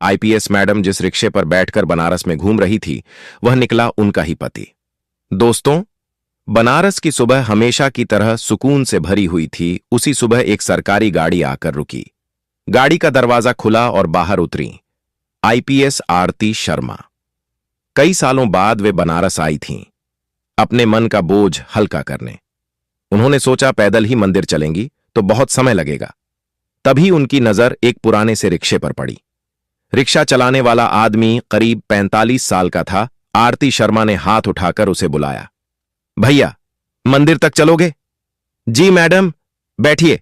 IPS madam जिस रिक्शे पर बैठकर बनारस में घूम रही थी, वह निकला उनका ही पति। दोस्तों, बनारस की सुबह हमेशा की तरह सुकून से भरी हुई थी। उसी सुबह एक सरकारी गाड़ी आकर रुकी। गाड़ी का दरवाजा खुला और बाहर उतरी आईपीएस आरती शर्मा। कई सालों बाद वे बनारस आई थीं, अपने मन का बोझ हल्का करने। उन्होंने सोचा पैदल ही मंदिर चलेंगी तो बहुत समय लगेगा। तभी उनकी नजर एक पुराने से रिक्शे पर पड़ी। रिक्शा चलाने वाला आदमी करीब 45 साल का था। आरती शर्मा ने हाथ उठाकर उसे बुलाया। भैया, मंदिर तक चलोगे? जी मैडम, बैठिए।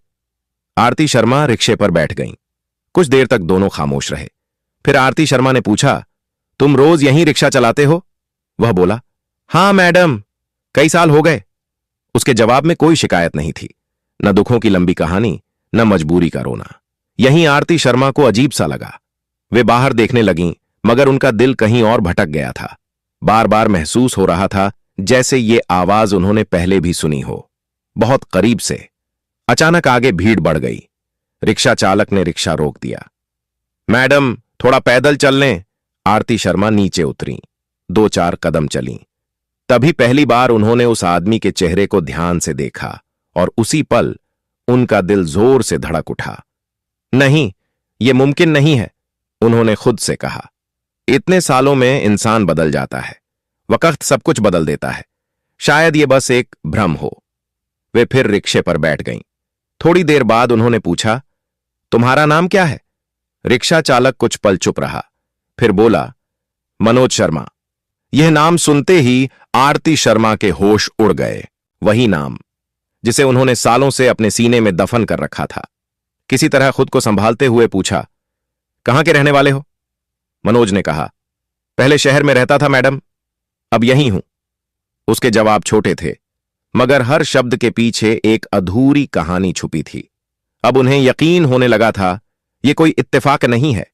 आरती शर्मा रिक्शे पर बैठ गईं। कुछ देर तक दोनों खामोश रहे। फिर आरती शर्मा ने पूछा, तुम रोज यहीं रिक्शा चलाते हो? वह बोला, हां मैडम, कई साल हो गए। उसके जवाब में कोई शिकायत नहीं थी, न दुखों की लंबी कहानी, न मजबूरी का रोना। यहीं आरती शर्मा को अजीब सा लगा। वे बाहर देखने लगीं, मगर उनका दिल कहीं और भटक गया था। बार बार महसूस हो रहा था जैसे ये आवाज उन्होंने पहले भी सुनी हो, बहुत करीब से। अचानक आगे भीड़ बढ़ गई। रिक्शा चालक ने रिक्शा रोक दिया। मैडम, थोड़ा पैदल चल लें। आरती शर्मा नीचे उतरीं। 2-4 कदम चलीं। तभी पहली बार उन्होंने उस आदमी के चेहरे को ध्यान से देखा और उसी पल उनका दिल जोर से धड़क उठा। नहीं, यह मुमकिन नहीं है, उन्होंने खुद से कहा। इतने सालों में इंसान बदल जाता है, वक्त सब कुछ बदल देता है। शायद ये बस एक भ्रम हो। वे फिर रिक्शे पर बैठ गईं। थोड़ी देर बाद उन्होंने पूछा, तुम्हारा नाम क्या है? रिक्शा चालक कुछ पल चुप रहा, फिर बोला, मनोज शर्मा। यह नाम सुनते ही आरती शर्मा के होश उड़ गए। वही नाम जिसे उन्होंने सालों से अपने सीने में दफन कर रखा था। किसी तरह खुद को संभालते हुए पूछा, कहां के रहने वाले हो? मनोज ने कहा, पहले शहर में रहता था मैडम, अब यहीं हूं। उसके जवाब छोटे थे, मगर हर शब्द के पीछे एक अधूरी कहानी छुपी थी। अब उन्हें यकीन होने लगा था, यह कोई इत्तेफाक नहीं है,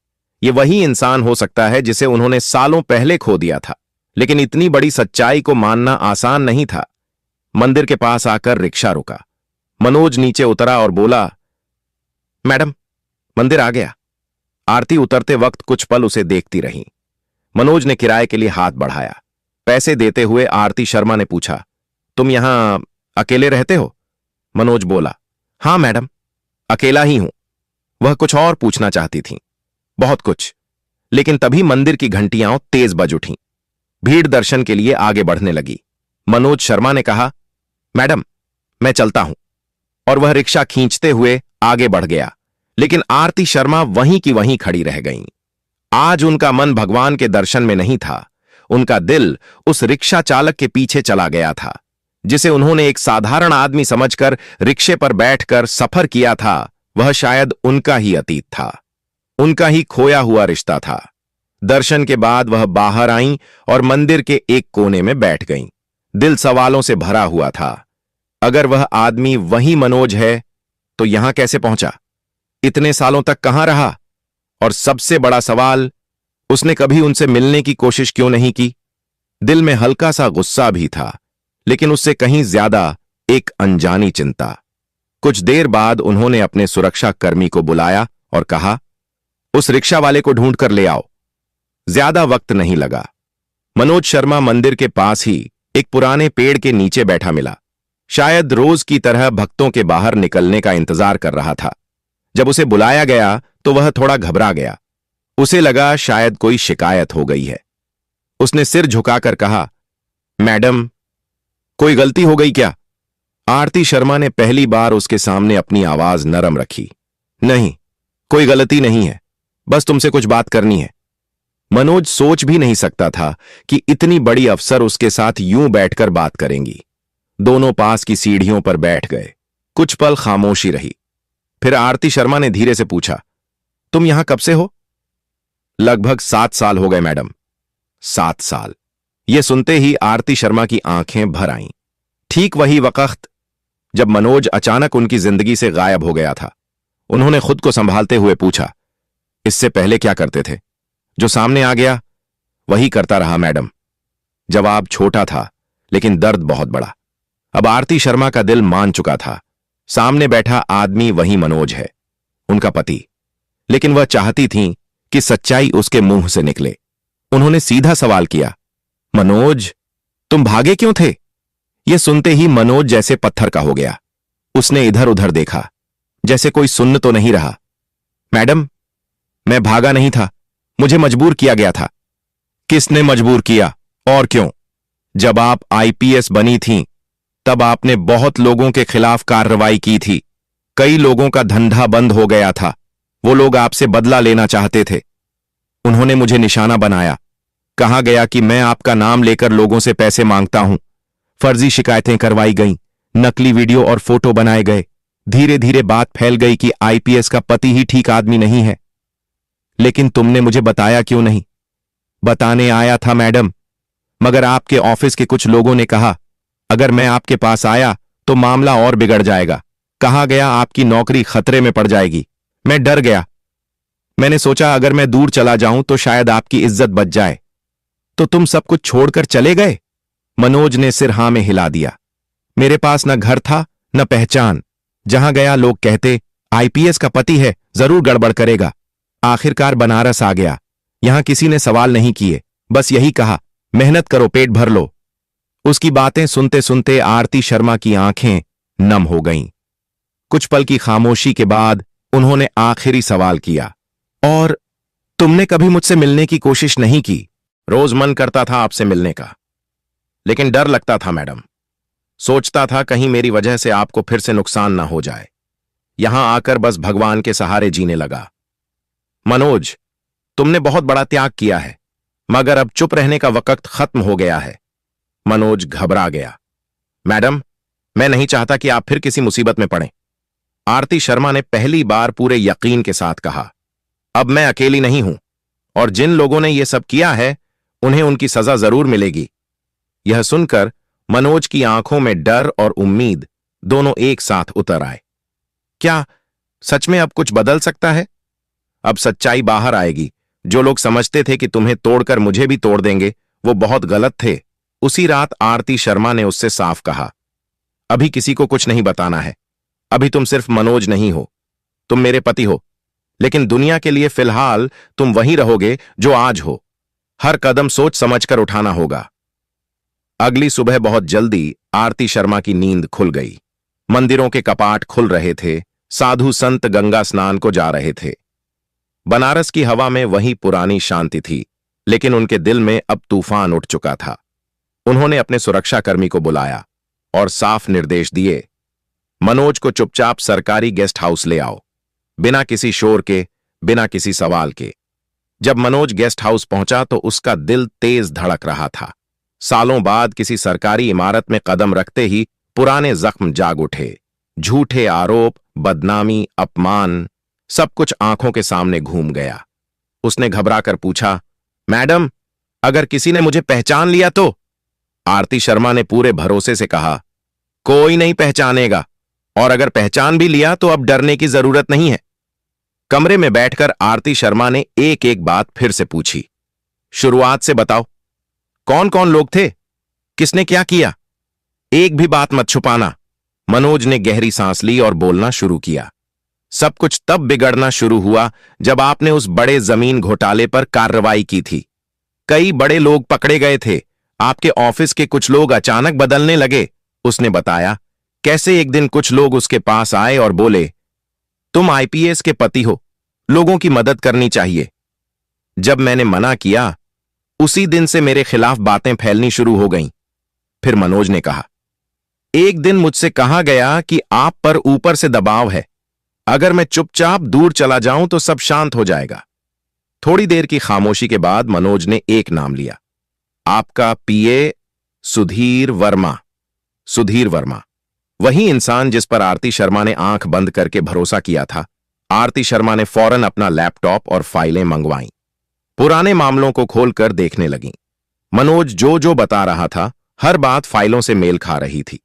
यह वही इंसान हो सकता है जिसे उन्होंने सालों पहले खो दिया था। लेकिन इतनी बड़ी सच्चाई को मानना आसान नहीं था। मंदिर के पास आकर रिक्शा रुका। मनोज नीचे उतरा और बोला, मैडम, मंदिर आ गया। आरती उतरते वक्त कुछ पल उसे देखती रही। मनोज ने किराए के लिए हाथ बढ़ाया। पैसे देते हुए आरती शर्मा ने पूछा, तुम यहां अकेले रहते हो? मनोज बोला, हां मैडम, अकेला ही हूं। वह कुछ और पूछना चाहती थी, बहुत कुछ, लेकिन तभी मंदिर की घंटियां तेज बज उठीं। भीड़ दर्शन के लिए आगे बढ़ने लगी। मनोज शर्मा ने कहा, मैडम, मैं चलता हूं। और वह रिक्शा खींचते हुए आगे बढ़ गया। लेकिन आरती शर्मा वहीं की वहीं खड़ी रह गईं। आज उनका मन भगवान के दर्शन में नहीं था। उनका दिल उस रिक्शा चालक के पीछे चला गया था, जिसे उन्होंने एक साधारण आदमी समझकर रिक्शे पर बैठकर सफर किया था। वह शायद उनका ही अतीत था, उनका ही खोया हुआ रिश्ता था। दर्शन के बाद वह बाहर आईं और मंदिर के एक कोने में बैठ गईं। दिल सवालों से भरा हुआ था। अगर वह आदमी वही मनोज है तो यहां कैसे पहुंचा? इतने सालों तक कहां रहा? और सबसे बड़ा सवाल, उसने कभी उनसे मिलने की कोशिश क्यों नहीं की? दिल में हल्का सा गुस्सा भी था, लेकिन उससे कहीं ज्यादा एक अनजानी चिंता। कुछ देर बाद उन्होंने अपने सुरक्षा कर्मी को बुलाया और कहा, उस रिक्शा वाले को ढूंढ कर ले आओ। ज्यादा वक्त नहीं लगा। मनोज शर्मा मंदिर के पास ही एक पुराने पेड़ के नीचे बैठा मिला। शायद रोज की तरह भक्तों के बाहर निकलने का इंतजार कर रहा था। जब उसे बुलाया गया तो वह थोड़ा घबरा गया। उसे लगा शायद कोई शिकायत हो गई है। उसने सिर झुकाकर कहा, मैडम, कोई गलती हो गई क्या? आरती शर्मा ने पहली बार उसके सामने अपनी आवाज नरम रखी। नहीं, कोई गलती नहीं है, बस तुमसे कुछ बात करनी है। मनोज सोच भी नहीं सकता था कि इतनी बड़ी अफसर उसके साथ यूं बैठकर बात करेंगी। दोनों पास की सीढ़ियों पर बैठ गए। कुछ पल खामोशी रही। फिर आरती शर्मा ने धीरे से पूछा, तुम यहां कब से हो? लगभग 7 साल हो गए मैडम। 7 साल। यह सुनते ही आरती शर्मा की आंखें भर आईं। ठीक वही वक्त जब मनोज अचानक उनकी जिंदगी से गायब हो गया था। उन्होंने खुद को संभालते हुए पूछा, इससे पहले क्या करते थे? जो सामने आ गया वही करता रहा मैडम। जवाब छोटा था, लेकिन दर्द बहुत बड़ा। अब आरती शर्मा का दिल मान चुका था, सामने बैठा आदमी वही मनोज है, उनका पति। लेकिन वह चाहती थीं कि सच्चाई उसके मुंह से निकले। उन्होंने सीधा सवाल किया, मनोज, तुम भागे क्यों थे? यह सुनते ही मनोज जैसे पत्थर का हो गया। उसने इधर उधर देखा, जैसे कोई सुन तो नहीं रहा। मैडम, मैं भागा नहीं था, मुझे मजबूर किया गया था। किसने मजबूर किया और क्यों? जब आप आईपीएस बनी थीं, तब आपने बहुत लोगों के खिलाफ कार्रवाई की थी। कई लोगों का धंधा बंद हो गया था। वो लोग आपसे बदला लेना चाहते थे। उन्होंने मुझे निशाना बनाया। कहा गया कि मैं आपका नाम लेकर लोगों से पैसे मांगता हूं। फर्जी शिकायतें करवाई गईं, नकली वीडियो और फोटो बनाए गए। धीरे धीरे बात फैल गई कि आईपीएस का पति ही ठीक आदमी नहीं है। लेकिन तुमने मुझे बताया क्यों नहीं? बताने आया था मैडम, मगर आपके ऑफिस के कुछ लोगों ने कहा अगर मैं आपके पास आया तो मामला और बिगड़ जाएगा। कहा गया आपकी नौकरी खतरे में पड़ जाएगी। मैं डर गया। मैंने सोचा अगर मैं दूर चला जाऊं तो शायद आपकी इज्जत बच जाए। तो तुम सब कुछ छोड़कर चले गए? मनोज ने सिर हां में हिला दिया। मेरे पास न घर था न पहचान। जहां गया लोग कहते आईपीएस का पति है, जरूर गड़बड़ करेगा। आखिरकार बनारस आ गया। यहां किसी ने सवाल नहीं किए, बस यही कहा मेहनत करो, पेट भर लो। उसकी बातें सुनते सुनते आरती शर्मा की आंखें नम हो गईं। कुछ पल की खामोशी के बाद उन्होंने आखिरी सवाल किया, और तुमने कभी मुझसे मिलने की कोशिश नहीं की? रोज मन करता था आपसे मिलने का, लेकिन डर लगता था मैडम। सोचता था कहीं मेरी वजह से आपको फिर से नुकसान ना हो जाए। यहां आकर बस भगवान के सहारे जीने लगा। मनोज, तुमने बहुत बड़ा त्याग किया है, मगर अब चुप रहने का वक्त खत्म हो गया है। मनोज घबरा गया। मैडम, मैं नहीं चाहता कि आप फिर किसी मुसीबत में पड़ें। आरती शर्मा ने पहली बार पूरे यकीन के साथ कहा, अब मैं अकेली नहीं हूं, और जिन लोगों ने यह सब किया है उन्हें उनकी सजा जरूर मिलेगी। यह सुनकर मनोज की आंखों में डर और उम्मीद दोनों एक साथ उतर आए। क्या सच में अब कुछ बदल सकता है? अब सच्चाई बाहर आएगी। जो लोग समझते थे कि तुम्हें तोड़कर मुझे भी तोड़ देंगे, वो बहुत गलत थे। उसी रात आरती शर्मा ने उससे साफ कहा, अभी किसी को कुछ नहीं बताना है। अभी तुम सिर्फ मनोज नहीं हो, तुम मेरे पति हो। लेकिन दुनिया के लिए फिलहाल तुम वही रहोगे जो आज हो। हर कदम सोच समझकर उठाना होगा। अगली सुबह बहुत जल्दी आरती शर्मा की नींद खुल गई। मंदिरों के कपाट खुल रहे थे। साधु संत गंगा स्नान को जा रहे थे। बनारस की हवा में वही पुरानी शांति थी, लेकिन उनके दिल में अब तूफान उठ चुका था। उन्होंने अपने सुरक्षाकर्मी को बुलाया और साफ निर्देश दिए, मनोज को चुपचाप सरकारी गेस्ट हाउस ले आओ, बिना किसी शोर के, बिना किसी सवाल के। जब मनोज गेस्ट हाउस पहुंचा तो उसका दिल तेज धड़क रहा था। सालों बाद किसी सरकारी इमारत में कदम रखते ही पुराने जख्म जाग उठे। झूठे आरोप, बदनामी, अपमान, सब कुछ आंखों के सामने घूम गया। उसने घबराकर पूछा, मैडम, अगर किसी ने मुझे पहचान लिया तो? आरती शर्मा ने पूरे भरोसे से कहा, कोई नहीं पहचानेगा, और अगर पहचान भी लिया तो अब डरने की जरूरत नहीं है। कमरे में बैठकर आरती शर्मा ने एक एक बात फिर से पूछी। शुरुआत से बताओ, कौन कौन लोग थे? किसने क्या किया? एक भी बात मत छुपाना। मनोज ने गहरी सांस ली और बोलना शुरू किया। सब कुछ तब बिगड़ना शुरू हुआ जब आपने उस बड़े जमीन घोटाले पर कार्रवाई की थी। कई बड़े लोग पकड़े गए थे। आपके ऑफिस के कुछ लोग अचानक बदलने लगे। उसने बताया कैसे एक दिन कुछ लोग उसके पास आए और बोले, तुम आईपीएस के पति हो, लोगों की मदद करनी चाहिए। जब मैंने मना किया, उसी दिन से मेरे खिलाफ बातें फैलनी शुरू हो गईं। फिर मनोज ने कहा, एक दिन मुझसे कहा गया कि आप पर ऊपर से दबाव है। अगर मैं चुपचाप दूर चला जाऊं तो सब शांत हो जाएगा। थोड़ी देर की खामोशी के बाद मनोज ने एक नाम लिया, आपका पीए सुधीर वर्मा। सुधीर वर्मा, वही इंसान जिस पर आरती शर्मा ने आंख बंद करके भरोसा किया था। आरती शर्मा ने फौरन अपना लैपटॉप और फाइलें मंगवाईं। पुराने मामलों को खोलकर देखने लगीं। मनोज जो जो बता रहा था, हर बात फाइलों से मेल खा रही थी।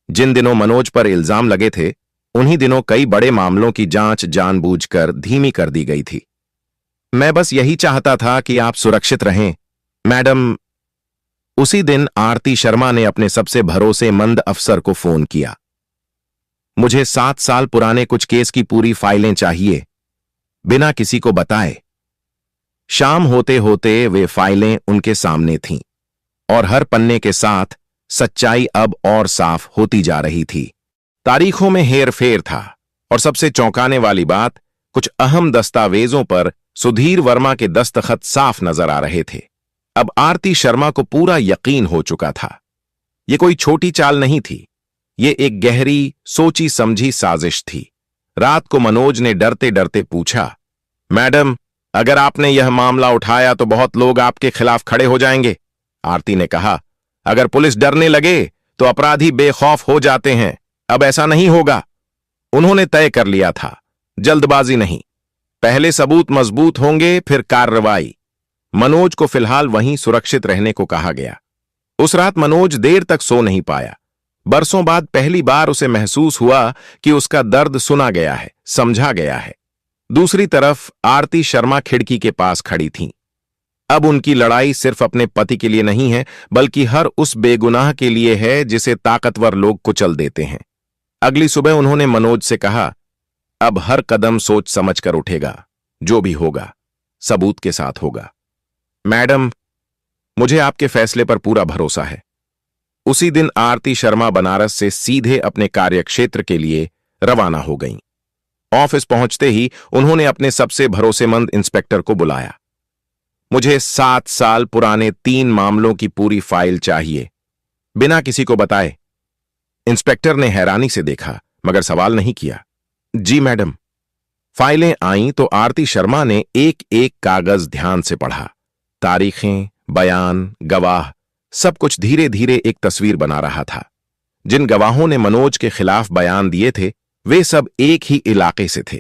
जिन दिनों मनोज पर इल्जाम लगे थे, उन्हीं दिनों कई बड़े मामलों की जांच जानबूझकर धीमी कर दी गई थी। मैं बस यही चाहता था कि आप सुरक्षित रहें, मैडम। उसी दिन आरती शर्मा ने अपने सबसे भरोसेमंद अफसर को फोन किया। मुझे 7 साल पुराने कुछ केस की पूरी फाइलें चाहिए, बिना किसी को बताए। शाम होते होते वे फाइलें उनके सामने थीं और हर पन्ने के साथ सच्चाई अब और साफ होती जा रही थी। तारीखों में हेर-फेर था और सबसे चौंकाने वाली बात, कुछ अहम दस्तावेजों पर सुधीर वर्मा के दस्तखत साफ नजर आ रहे थे। अब आरती शर्मा को पूरा यकीन हो चुका था। यह कोई छोटी चाल नहीं थी, ये एक गहरी सोची समझी साजिश थी। रात को मनोज ने डरते डरते पूछा, मैडम, अगर आपने यह मामला उठाया तो बहुत लोग आपके खिलाफ खड़े हो जाएंगे। आरती ने कहा, अगर पुलिस डरने लगे तो अपराधी बेखौफ हो जाते हैं। अब ऐसा नहीं होगा। उन्होंने तय कर लिया था, जल्दबाजी नहीं, पहले सबूत मजबूत होंगे फिर कार्रवाई। मनोज को फिलहाल वहीं सुरक्षित रहने को कहा गया। उस रात मनोज देर तक सो नहीं पाया। बरसों बाद पहली बार उसे महसूस हुआ कि उसका दर्द सुना गया है, समझा गया है। दूसरी तरफ आरती शर्मा खिड़की के पास खड़ी थीं। अब उनकी लड़ाई सिर्फ अपने पति के लिए नहीं है, बल्कि हर उस बेगुनाह के लिए है जिसे ताकतवर लोग कुचल देते हैं। अगली सुबह उन्होंने मनोज से कहा, अब हर कदम सोच समझ कर उठेगा, जो भी होगा सबूत के साथ होगा। मैडम, मुझे आपके फैसले पर पूरा भरोसा है। उसी दिन आरती शर्मा बनारस से सीधे अपने कार्यक्षेत्र के लिए रवाना हो गईं। ऑफिस पहुंचते ही उन्होंने अपने सबसे भरोसेमंद इंस्पेक्टर को बुलाया। मुझे 7 साल पुराने 3 मामलों की पूरी फाइल चाहिए, बिना किसी को बताए। इंस्पेक्टर ने हैरानी से देखा मगर सवाल नहीं किया। जी मैडम। फाइलें आईं तो आरती शर्मा ने एक एक कागज ध्यान से पढ़ा। तारीखें, बयान, गवाह, सब कुछ धीरे धीरे एक तस्वीर बना रहा था। जिन गवाहों ने मनोज के खिलाफ बयान दिए थे वे सब एक ही इलाके से थे।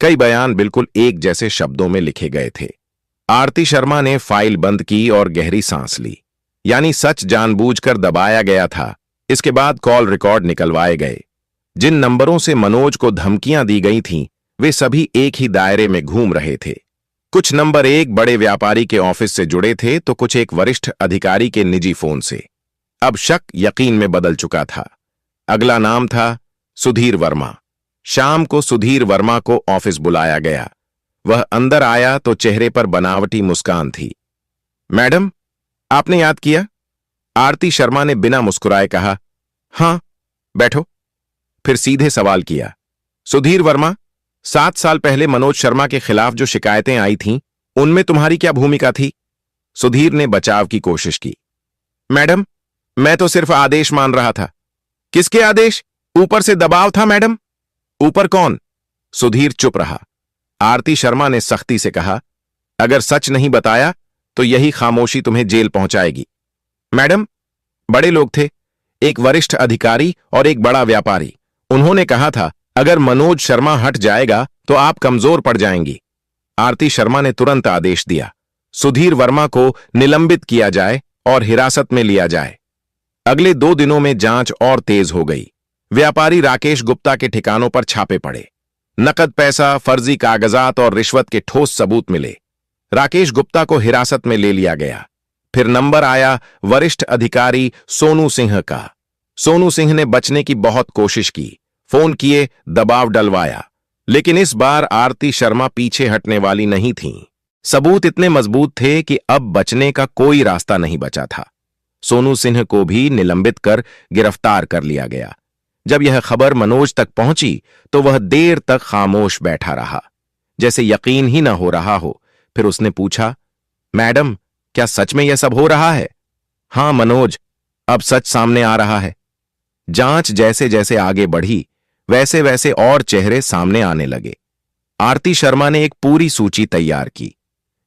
कई बयान बिल्कुल एक जैसे शब्दों में लिखे गए थे। आरती शर्मा ने फाइल बंद की और गहरी सांस ली। यानी सच जानबूझकर दबाया गया था। इसके बाद कॉल रिकॉर्ड निकलवाए गए। जिन नंबरों से मनोज को धमकियां दी गई थीं वे सभी एक ही दायरे में घूम रहे थे। कुछ नंबर एक बड़े व्यापारी के ऑफिस से जुड़े थे तो कुछ एक वरिष्ठ अधिकारी के निजी फोन से। अब शक यकीन में बदल चुका था। अगला नाम था सुधीर वर्मा। शाम को सुधीर वर्मा को ऑफिस बुलाया गया। वह अंदर आया तो चेहरे पर बनावटी मुस्कान थी। मैडम, आपने याद किया? आरती शर्मा ने बिना मुस्कुराए कहा, हां, बैठो। फिर सीधे सवाल किया, सुधीर वर्मा, 7 साल पहले मनोज शर्मा के खिलाफ जो शिकायतें आई थीं उनमें तुम्हारी क्या भूमिका थी? सुधीर ने बचाव की कोशिश की। मैडम, मैं तो सिर्फ आदेश मान रहा था। किसके आदेश? ऊपर से दबाव था मैडम। ऊपर कौन? सुधीर चुप रहा। आरती शर्मा ने सख्ती से कहा, अगर सच नहीं बताया तो यही खामोशी तुम्हें जेल पहुंचाएगी। मैडम, बड़े लोग थे, एक वरिष्ठ अधिकारी और एक बड़ा व्यापारी। उन्होंने कहा था अगर मनोज शर्मा हट जाएगा तो आप कमजोर पड़ जाएंगी। आरती शर्मा ने तुरंत आदेश दिया, सुधीर वर्मा को निलंबित किया जाए और हिरासत में लिया जाए। अगले 2 दिनों में जांच और तेज हो गई। व्यापारी राकेश गुप्ता के ठिकानों पर छापे पड़े। नकद पैसा, फर्जी कागजात और रिश्वत के ठोस सबूत मिले। राकेश गुप्ता को हिरासत में ले लिया गया। फिर नंबर आया वरिष्ठ अधिकारी सोनू सिंह का। सोनू सिंह ने बचने की बहुत कोशिश की, फोन किए, दबाव डलवाया, लेकिन इस बार आरती शर्मा पीछे हटने वाली नहीं थीं। सबूत इतने मजबूत थे कि अब बचने का कोई रास्ता नहीं बचा था। सोनू सिंह को भी निलंबित कर गिरफ्तार कर लिया गया। जब यह खबर मनोज तक पहुंची तो वह देर तक खामोश बैठा रहा, जैसे यकीन ही न हो रहा हो। फिर उसने पूछा, मैडम, क्या सच में यह सब हो रहा है? हां मनोज, अब सच सामने आ रहा है। जांच जैसे जैसे आगे बढ़ी वैसे वैसे और चेहरे सामने आने लगे। आरती शर्मा ने एक पूरी सूची तैयार की।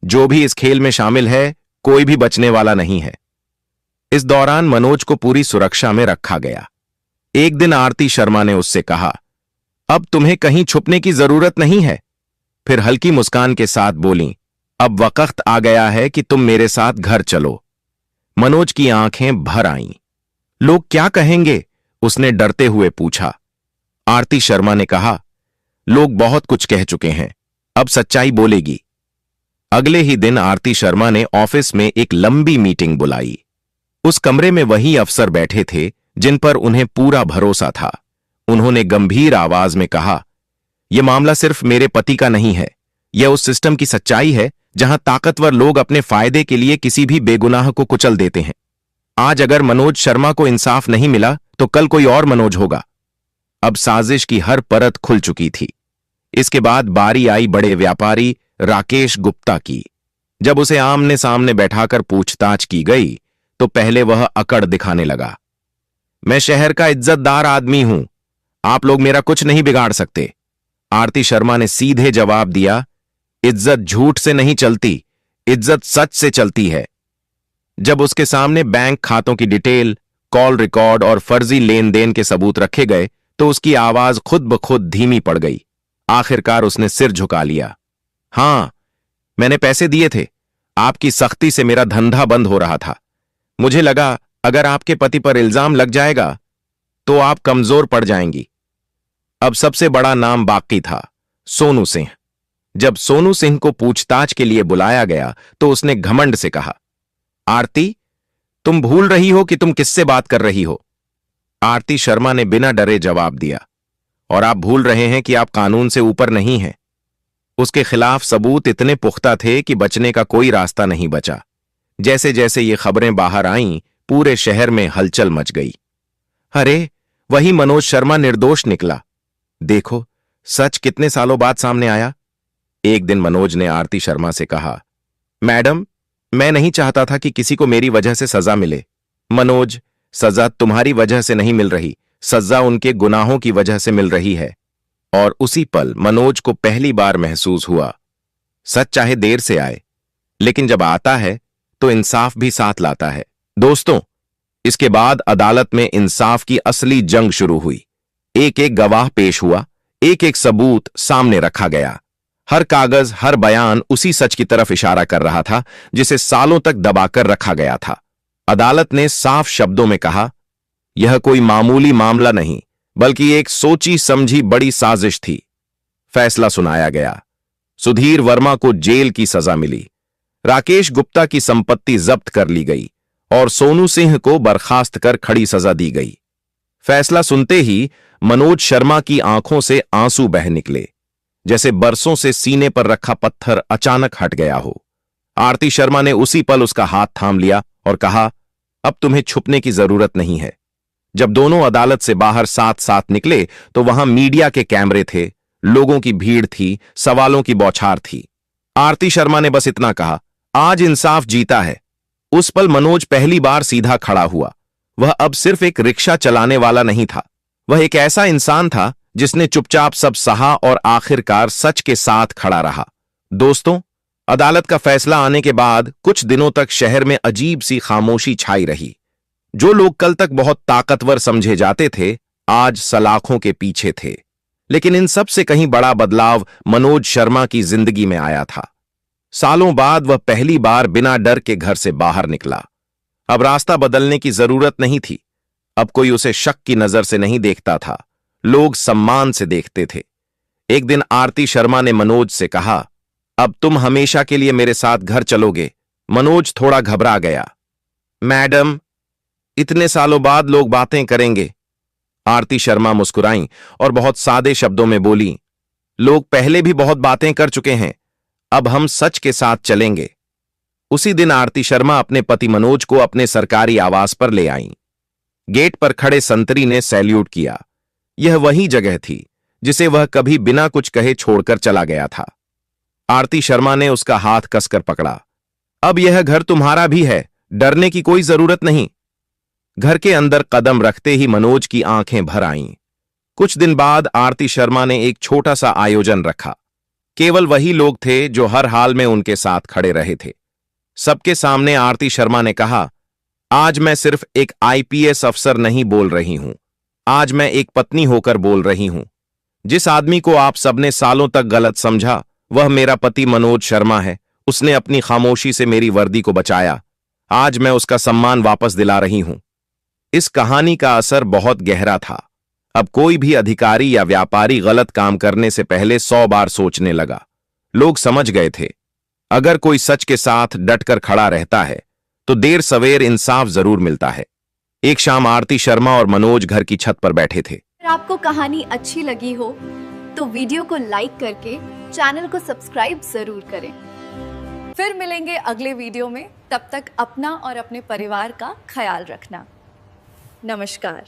जो भी इस खेल में शामिल है कोई भी बचने वाला नहीं है। इस दौरान मनोज को पूरी सुरक्षा में रखा गया। एक दिन आरती शर्मा ने उससे कहा, अब तुम्हें कहीं छुपने की जरूरत नहीं है। फिर हल्की मुस्कान के साथ बोली, अब वक्त आ गया है कि तुम मेरे साथ घर चलो। मनोज की आंखें भर आईं। लोग क्या कहेंगे? उसने डरते हुए पूछा। आरती शर्मा ने कहा, लोग बहुत कुछ कह चुके हैं, अब सच्चाई बोलेगी। अगले ही दिन आरती शर्मा ने ऑफिस में एक लंबी मीटिंग बुलाई। उस कमरे में वही अफसर बैठे थे जिन पर उन्हें पूरा भरोसा था। उन्होंने गंभीर आवाज में कहा, यह मामला सिर्फ मेरे पति का नहीं है, यह उस सिस्टम की सच्चाई है जहां ताकतवर लोग अपने फायदे के लिए किसी भी बेगुनाह को कुचल देते हैं। आज अगर मनोज शर्मा को इंसाफ नहीं मिला तो कल कोई और मनोज होगा। अब साजिश की हर परत खुल चुकी थी। इसके बाद बारी आई बड़े व्यापारी राकेश गुप्ता की। जब उसे आमने सामने बैठाकर पूछताछ की गई तो पहले वह अकड़ दिखाने लगा। मैं शहर का इज्जतदार आदमी हूं, आप लोग मेरा कुछ नहीं बिगाड़ सकते। आरती शर्मा ने सीधे जवाब दिया, इज्जत झूठ से नहीं चलती, इज्जत सच से चलती है। जब उसके सामने बैंक खातों की डिटेल, कॉल रिकॉर्ड और फर्जी लेन देन के सबूत रखे गए तो उसकी आवाज खुद ब खुद धीमी पड़ गई। आखिरकार उसने सिर झुका लिया। हां, मैंने पैसे दिए थे। आपकी सख्ती से मेरा धंधा बंद हो रहा था। मुझे लगा अगर आपके पति पर इल्जाम लग जाएगा तो आप कमजोर पड़ जाएंगी। अब सबसे बड़ा नाम बाकी था, सोनू सिंह। जब सोनू सिंह को पूछताछ के लिए बुलाया गया तो उसने घमंड से कहा, आरती, तुम भूल रही हो कि तुम किससे बात कर रही हो। आरती शर्मा ने बिना डरे जवाब दिया, और आप भूल रहे हैं कि आप कानून से ऊपर नहीं हैं। उसके खिलाफ सबूत इतने पुख्ता थे कि बचने का कोई रास्ता नहीं बचा। जैसे जैसे ये खबरें बाहर आईं, पूरे शहर में हलचल मच गई। अरे, वही मनोज शर्मा निर्दोष निकला। देखो, सच कितने सालों बाद सामने आया। एक दिन मनोज ने आरती शर्मा से कहा, मैडम, मैं नहीं चाहता था कि किसी को मेरी वजह से सजा मिले। मनोज, सजा तुम्हारी वजह से नहीं मिल रही, सजा उनके गुनाहों की वजह से मिल रही है। और उसी पल मनोज को पहली बार महसूस हुआ, सच चाहे देर से आए, लेकिन जब आता है तो इंसाफ भी साथ लाता है। दोस्तों, इसके बाद अदालत में इंसाफ की असली जंग शुरू हुई। एक एक गवाह पेश हुआ, एक एक सबूत सामने रखा गया। हर कागज, हर बयान उसी सच की तरफ इशारा कर रहा था जिसे सालों तक दबाकर रखा गया था। अदालत ने साफ शब्दों में कहा, यह कोई मामूली मामला नहीं, बल्कि एक सोची समझी बड़ी साजिश थी। फैसला सुनाया गया। सुधीर वर्मा को जेल की सजा मिली, राकेश गुप्ता की संपत्ति जब्त कर ली गई और सोनू सिंह को बर्खास्त कर खड़ी सजा दी गई। फैसला सुनते ही मनोज शर्मा की आंखों से आंसू बह निकले, जैसे बरसों से सीने पर रखा पत्थर अचानक हट गया हो। आरती शर्मा ने उसी पल उसका हाथ थाम लिया और कहा, अब तुम्हें छुपने की जरूरत नहीं है। जब दोनों अदालत से बाहर साथ साथ निकले तो वहां मीडिया के कैमरे थे, लोगों की भीड़ थी, सवालों की बौछार थी। आरती शर्मा ने बस इतना कहा, आज इंसाफ जीता है। उस पल मनोज पहली बार सीधा खड़ा हुआ। वह अब सिर्फ एक रिक्शा चलाने वाला नहीं था, वह एक ऐसा इंसान था जिसने चुपचाप सब सहा और आखिरकार सच के साथ खड़ा रहा। दोस्तों, अदालत का फैसला आने के बाद कुछ दिनों तक शहर में अजीब सी खामोशी छाई रही। जो लोग कल तक बहुत ताकतवर समझे जाते थे, आज सलाखों के पीछे थे। लेकिन इन सब से कहीं बड़ा बदलाव मनोज शर्मा की जिंदगी में आया था। सालों बाद वह पहली बार बिना डर के घर से बाहर निकला। अब रास्ता बदलने की जरूरत नहीं थी। अब कोई उसे शक की नजर से नहीं देखता था, लोग सम्मान से देखते थे। एक दिन आरती शर्मा ने मनोज से कहा, अब तुम हमेशा के लिए मेरे साथ घर चलोगे। मनोज थोड़ा घबरा गया। मैडम, इतने सालों बाद लोग बातें करेंगे। आरती शर्मा मुस्कुराईं और बहुत सादे शब्दों में बोली, लोग पहले भी बहुत बातें कर चुके हैं, अब हम सच के साथ चलेंगे। उसी दिन आरती शर्मा अपने पति मनोज को अपने सरकारी आवास पर ले आईं। गेट पर खड़े संतरी ने सैल्यूट किया। यह वही जगह थी जिसे वह कभी बिना कुछ कहे छोड़कर चला गया था। आरती शर्मा ने उसका हाथ कसकर पकड़ा। अब यह घर तुम्हारा भी है, डरने की कोई जरूरत नहीं। घर के अंदर कदम रखते ही मनोज की आंखें भर आईं। कुछ दिन बाद आरती शर्मा ने एक छोटा सा आयोजन रखा। केवल वही लोग थे जो हर हाल में उनके साथ खड़े रहे थे। सबके सामने आरती शर्मा ने कहा, आज मैं सिर्फ एक आईपीएस अफसर नहीं बोल रही हूं, आज मैं एक पत्नी होकर बोल रही हूं। जिस आदमी को आप सबने सालों तक गलत समझा, वह मेरा पति मनोज शर्मा है। उसने अपनी खामोशी से मेरी वर्दी को बचाया। आज मैं उसका सम्मान वापस दिला रही हूं। इस कहानी का असर बहुत गहरा था। अब कोई भी अधिकारी या व्यापारी गलत काम करने से पहले 100 बार सोचने लगा। लोग समझ गए थे, अगर कोई सच के साथ डटकर खड़ा रहता है तो देर सवेर इंसाफ जरूर मिलता है। एक शाम आरती शर्मा और मनोज घर की छत पर बैठे थे। अगर आपको कहानी अच्छी लगी हो तो वीडियो को लाइक करके चैनल को सब्सक्राइब जरूर करें। फिर मिलेंगे अगले वीडियो में। तब तक अपना और अपने परिवार का ख्याल रखना। नमस्कार।